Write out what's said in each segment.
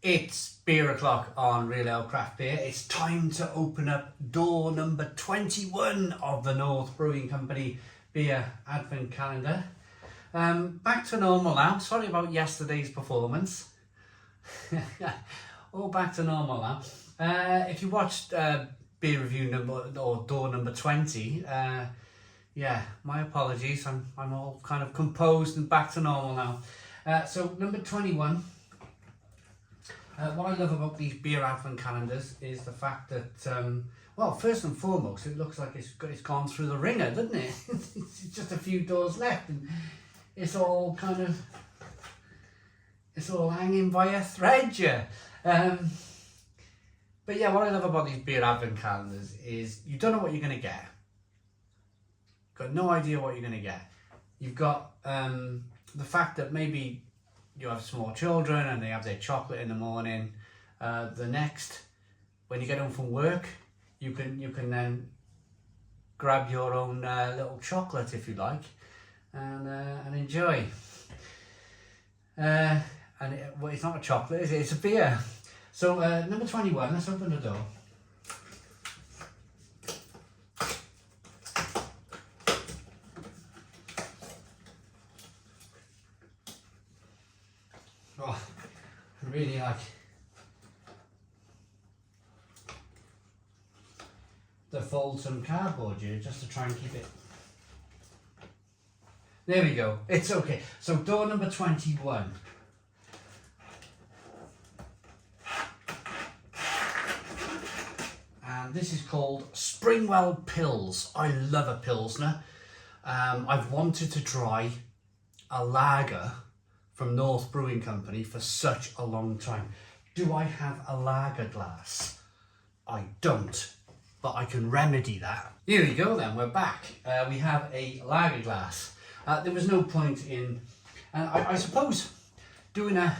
It's beer o'clock on Real Ale Craft Beer. It's time to open up door number 21 of the North Brewing Company beer advent calendar. Back to normal now. Sorry about yesterday's performance. All back to normal now. If you watched beer review number or door number 20, yeah, my apologies. I'm all kind of composed and back to normal now. So number 21. What I love about these beer advent calendars is the fact that, well, first and foremost, it looks like it's gone through the ringer, doesn't it? It's just a few doors left, and it's all kind of, it's all hanging by a thread, yeah. But yeah, what I love about these beer advent calendars is you don't know what you're going to get. Got no idea what you're going to get. You've got the fact that maybe you have small children and they have their chocolate in the morning. The next, when you get home from work, you can then grab your own little chocolate if you like, and enjoy. Well, it's not a chocolate, is it? It's a beer. So number 21. Let's open the door. Oh, I really like to fold some cardboard here just to try and keep it. There we go. It's okay. So door number 21. And this is called Springwell Pils. I love a Pilsner. I've wanted to try a lager from North Brewing Company for such a long time. Do I have a lager glass? I don't, but I can remedy that. Here we go then, we're back. We have a lager glass. There was no point in, I suppose, doing a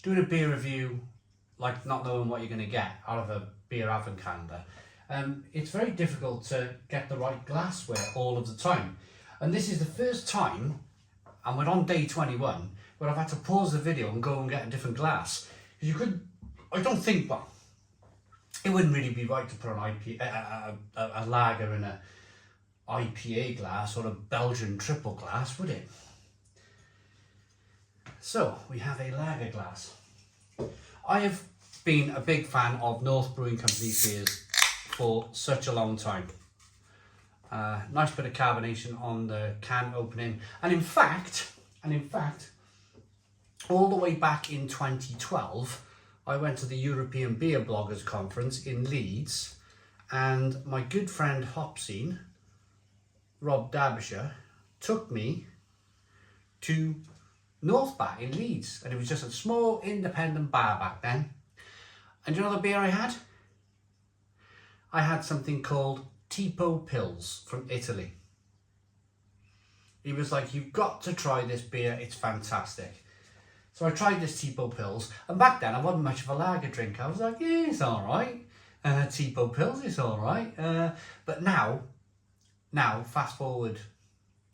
beer review, like not knowing what you're gonna get out of a beer advent calendar. It's very difficult to get the right glassware all of the time. And this is the first time, and we're on day 21, where I've had to pause the video and go and get a different glass. Because you could, I don't think, well, it wouldn't really be right to put a lager in a IPA glass or a Belgian triple glass, would it? So, we have a lager glass. I have been a big fan of North Brewing Company beers for such a long time. Nice bit of carbonation on the can opening. And in fact, all the way back in 2012, I went to the European Beer Bloggers Conference in Leeds, and my good friend Hopsine, Rob Derbyshire, took me to North Bar in Leeds, and it was just a small independent bar back then. And you know the beer I had? I had something called Tipo Pils from Italy. He was like, you've got to try this beer, it's fantastic. So I tried this Tipo Pils, and back then I wasn't much of a lager drinker. I was like, yeah, it's all right. Tipo Pils, it's all right. But now, fast forward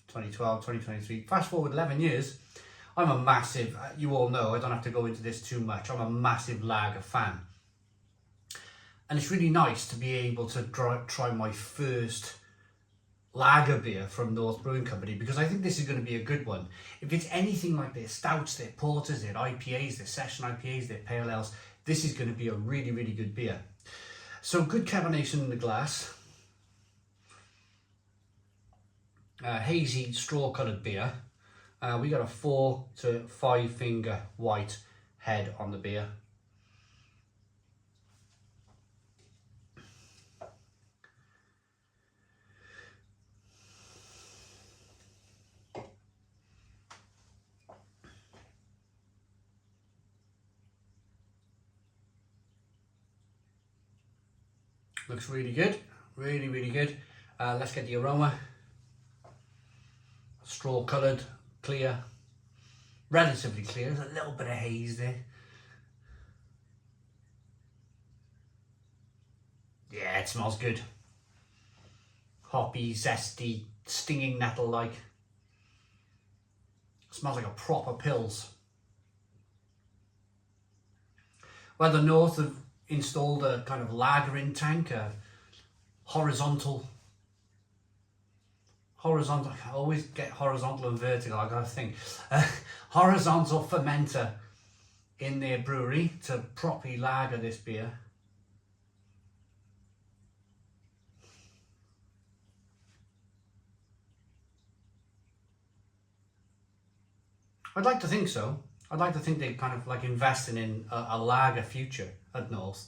2012, 2023, fast forward 11 years, I'm a massive, you all know, I don't have to go into this too much, I'm a massive lager fan. And it's really nice to be able to try my first lager beer from North Brewing Company, because I think this is going to be a good one. If it's anything like their stouts, their porters, their IPAs, their session IPAs, their pale ales, this is going to be a really, really good beer. So good carbonation in the glass. Hazy straw coloured beer. We got a 4 to 5 finger white head on the beer. Looks really good, really, really good. Let's get the aroma. Straw coloured, clear, relatively clear. There's a little bit of haze there. Yeah, it smells good. Hoppy, zesty, stinging nettle-like. Smells like a proper Pils. Where the North have installed a kind of lagering tank, a horizontal, I always get horizontal and vertical, I gotta think, horizontal fermenter in their brewery to properly lager this beer. I'd like to think so. I'd like to think they're kind of like investing in a lager future at North.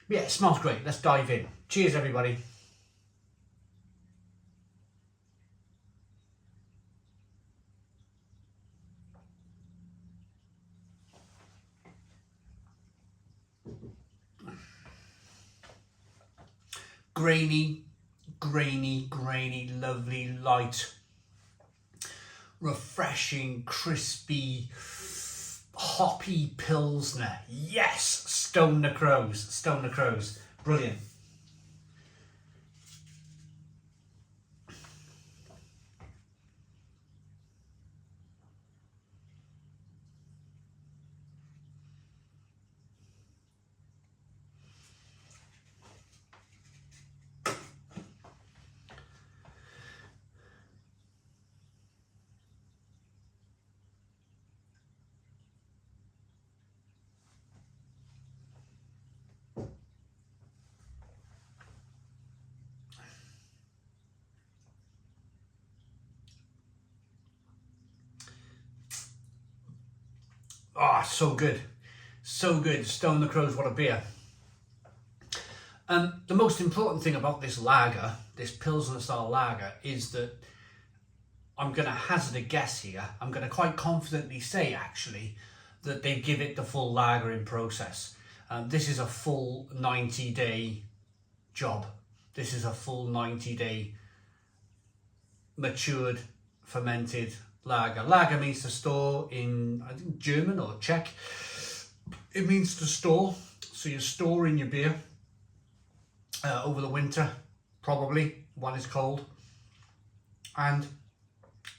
Yeah, it smells great. Let's dive in. Cheers, everybody. Grainy, lovely, light, refreshing, crispy, hoppy Pilsner. Yes, Stone the Crows, brilliant. Oh, so good. Stone the Crows, what a beer. The most important thing about this lager, this Pilsner style lager, is that I'm going to hazard a guess here. I'm going to quite confidently say, actually, that they give it the full lagering process. This is a full 90-day job. This is a full 90-day matured, fermented lager. Lager means to store in, I think, German or Czech. It means to store. So you're storing your beer over the winter, probably, when it's cold. And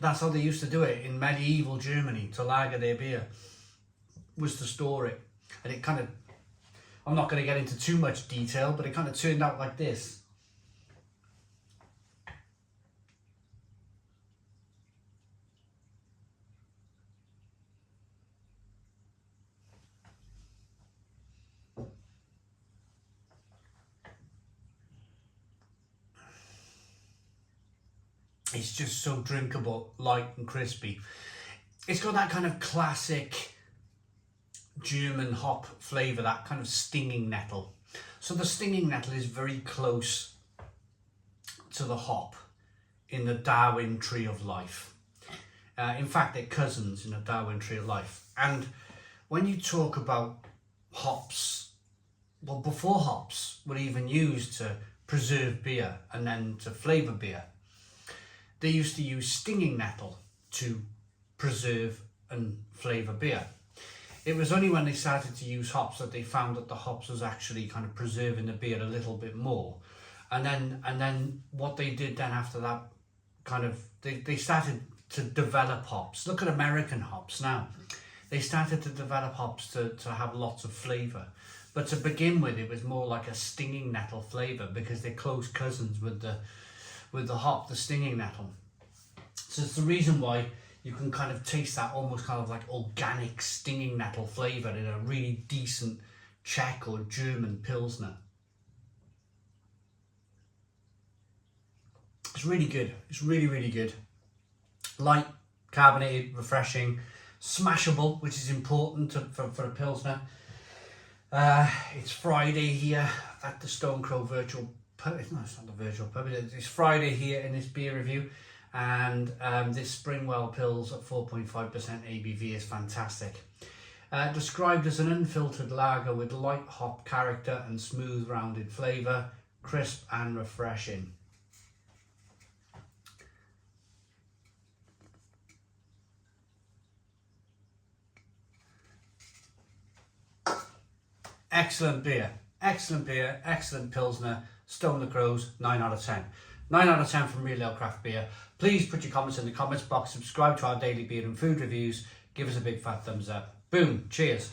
that's how they used to do it in medieval Germany, to lager their beer, was to store it. And it kind of, I'm not going to get into too much detail, but it kind of turned out like this. It's just so drinkable, light and crispy. It's got that kind of classic German hop flavour, that kind of stinging nettle. So the stinging nettle is very close to the hop in the Darwin tree of life. In fact, they're cousins in the Darwin tree of life. And when you talk about hops, well, before hops were even used to preserve beer and then to flavour beer, they used to use stinging nettle to preserve and flavour beer. It was only when they started to use hops that they found that the hops was actually kind of preserving the beer a little bit more. And then what they did then after that, kind of, they started to develop hops. Look at American hops now. They started to develop hops to have lots of flavour. But to begin with, it was more like a stinging nettle flavour because they're close cousins with the hop, the stinging nettle. So it's the reason why you can kind of taste that almost kind of like organic stinging nettle flavour in a really decent Czech or German Pilsner. It's really good. It's really, really good. Light, carbonated, refreshing, smashable, which is important for a Pilsner. It's Friday here at the Stone Crow virtual pub. No, it's not the virtual pub. It's Friday here in this beer review. And this Springwell Pils at 4.5% ABV is fantastic. Described as an unfiltered lager with light hop character and smooth rounded flavour, crisp and refreshing. Excellent beer, excellent Pilsner, Stone the Crows, 9 out of 10. 9 out of 10 from Real Ale Craft Beer. Please put your comments in the comments box, subscribe to our daily beer and food reviews, give us a big fat thumbs up. Boom, cheers.